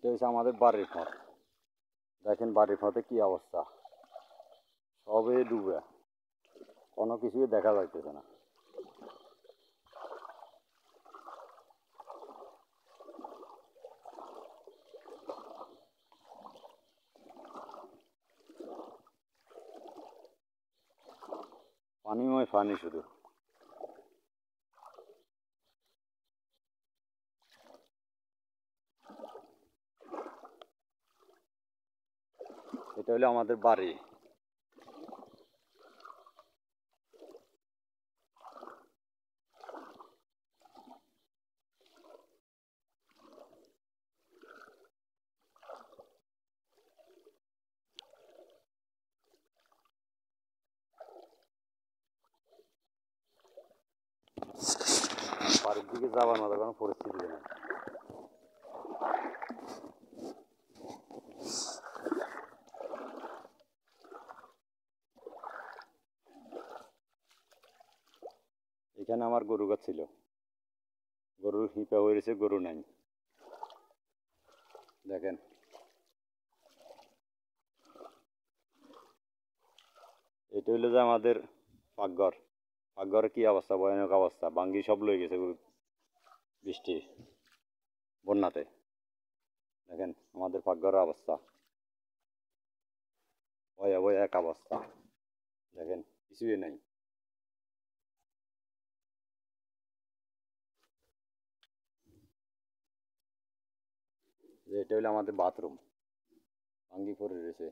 এটা হচ্ছে আমাদের বাড়ির পথ। দেখেন বাড়ির পথে কি অবস্থা, সবে ডুবে, কোনো কিছুই দেখা যাইতেছে না। পানিময় পানি শুধু। এটা হলো আমাদের বাড়ি। বাড়ির দিকে যাবার মতো কোনো পরিস্থিতি নেই। এখানে আমার গরু গাছ ছিল, গরুর হিপা হয়েছে, গরু নাই। দেখেন এটা হইলো যে আমাদের পাকঘর। পাকঘরের কি অবস্থা, ভয়ানক অবস্থা, ভাঙ্গি সব লয়ে গেছে বৃষ্টি বন্যাতে। দেখেন আমাদের পাকঘরের অবস্থা, ভয়াবহ এক অবস্থা। দেখেন কিছুই নাই। এটা হইলো আমাদের বাথরুম, ভাঙ্গি পড়ে রয়েছে।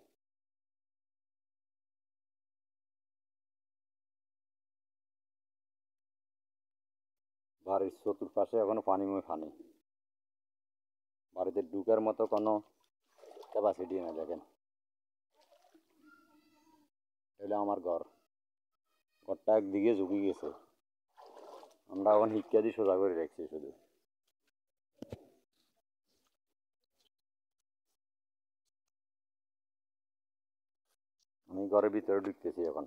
বাড়ির চতুর্পাশে এখনো পানিময় পানি, বাড়িতে ঢুকার মতো কোনো ক্যাপাসিটি না। দেখেন এটা আমার ঘর, ঘরটা একদিকে ঝুঁকি গেছে, আমরা এখন হিটকা দিয়ে সোজা করে রাখছি শুধু। আমি ঘরের ভিতরে ঢুকতেছি এখন।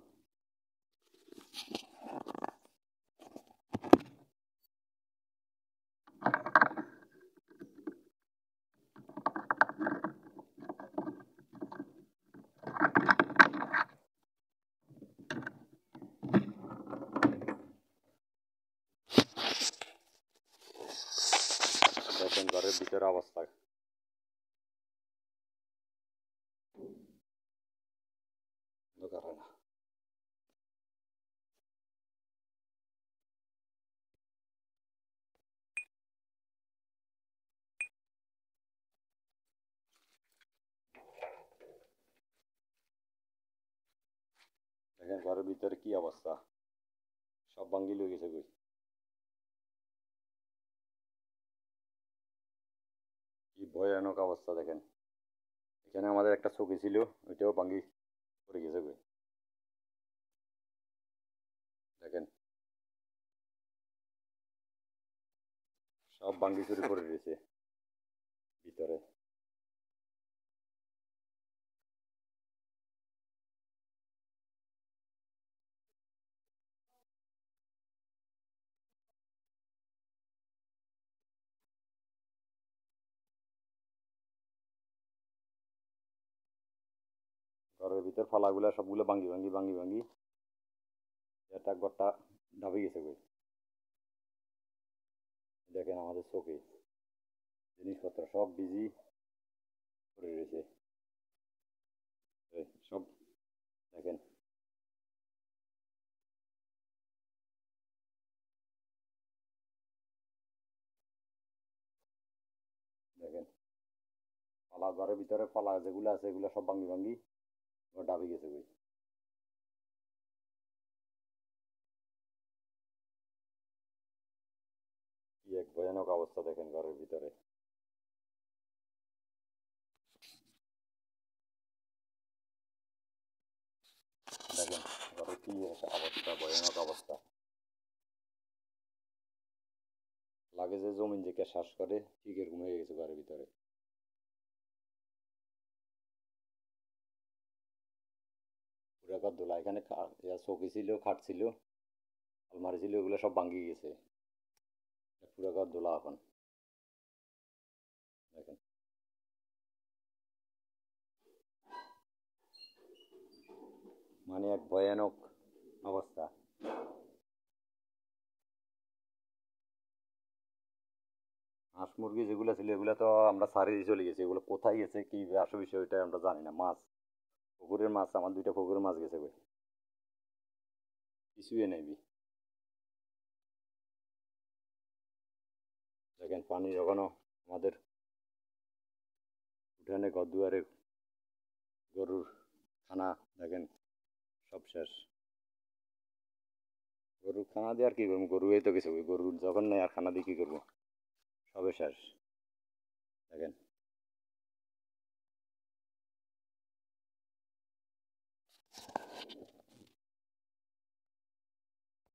দেখেন ঘরের ভিতরে অবস্থা। দেখেন ঘরের ভিতরে কি অবস্থা, সব ভাঙ্গি লয়ে গেছে কই। কি ভয়ানক অবস্থা দেখেন। এখানে আমাদের একটা চকি ছিল, ওইটাও ভাঙ্গি পড়ে গেছে কই। দেখেন সব ভাঙ্গি চুরি করে রয়েছে ভিতরে। ঘরের ভিতর ফালাগুলা সবগুলো ভাঙ্গি ভাঙ্গি ভাঙ্গি ভাঙ্গি একটা ঘরটা ঢাবে গেছে কই। দেখেন আমাদের চোখে জিনিসপত্র সব বিজি করে রয়েছে। সব দেখেন। দেখেন পালা, ঘরের ভিতরে পালা যেগুলো আছে এগুলো সব ভাঙ্গি ভাঙ্গি ঘর ডাবে গেছে কই। কি এক ভয়ানক অবস্থা দেখেন ঘরের ভিতরে। দেখেন ঘরের কি একটা অবস্থা, ভয়ানক অবস্থা। লাগে যে জমিন যে শ্বাস করে ঠিক এরকম হয়ে গেছে ঘরের ভিতরে। পুরা ঘর দোলা। এখানে চৌকি ছিল, খাট ছিল, আলমারি ছিল, ওগুলো সব ভাঙ্গি গেছে। পুরা ঘর দোলা এখন। দেখেন মানে এক ভয়ানক অবস্থা। হাঁস মুরগি যেগুলো ছিল এগুলো তো আমরা সারিয়ে চলে গেছি, এগুলো কোথায় গেছে কি আসল বিষয় ওইটা আমরা জানি না। মাছ, পুকুরের মাছ, আমার দুইটা পুকুরের মাছ গেছে কই, কিছুই নেই। দেখেন পানি যখনও আমাদের উঠানে ঘর দুয়ারে গরুর খানা, দেখেন সব শেষ। গরুর খানা দিয়ে আর কি করবো, গরু এই তো কিছু, গরুর যখন নেই আর খানা দিয়ে কি করবো, সবে শেষ। দেখেন